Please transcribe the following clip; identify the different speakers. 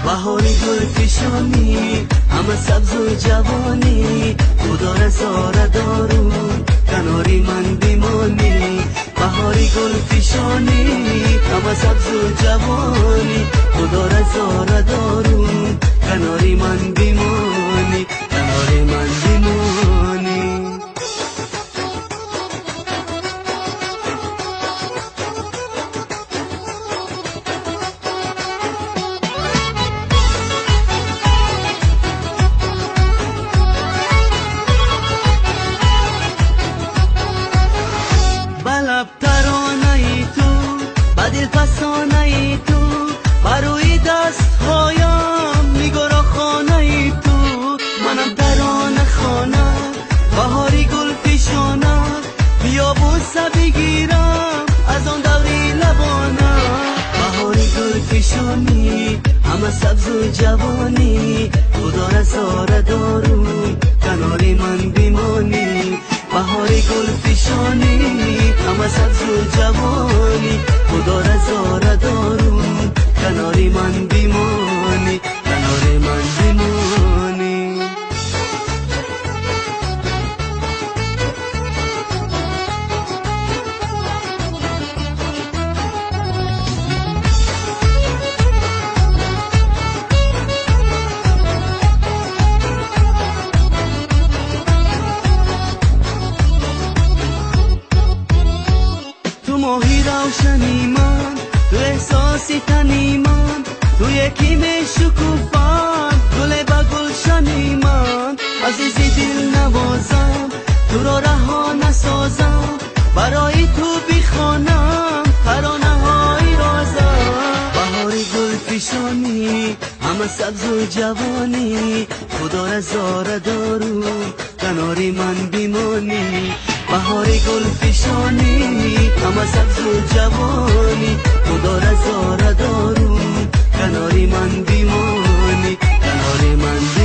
Speaker 1: بهاری گل فشانی همه سبز و جوانی خدا رزاره دارو کناری من بیمانی بهاری گل فشانی همه سبز و جوانی خدا رزاره دارو کناری من بیمانی کناری من بیمانی بلب ترانه ای تو بدل فسانه ای تو بروی دست هایم میگرا خانه ای تو منم ترانه خانه بهاری گل پیشانه بیا بوسه بگیرم از آن دوری لبانه بهاری گل پیشانی همه سبز و جوانی خدا رزاره دارو کناری من بیمانی بهاری گل پیشانی همه سبز و جوانی خدا رزاره دارو کناری من بیمانی کناری من بیمانی تو ماهی روشنی من تو احساسی تنی من تو یکی می شکوفم گل با گلشنی من عزیزی دل نوازم تو را رها نسازم برای تو بخوانم ترانه های رازم بهاری گل پیشانی همه سبز و جوانی خدا رزاره دارو کناری من بیمانی بهاری گل پیشانی همه سبز و جوانی خدا رزاره دارو کناری من بیمانی کناری من بیمانی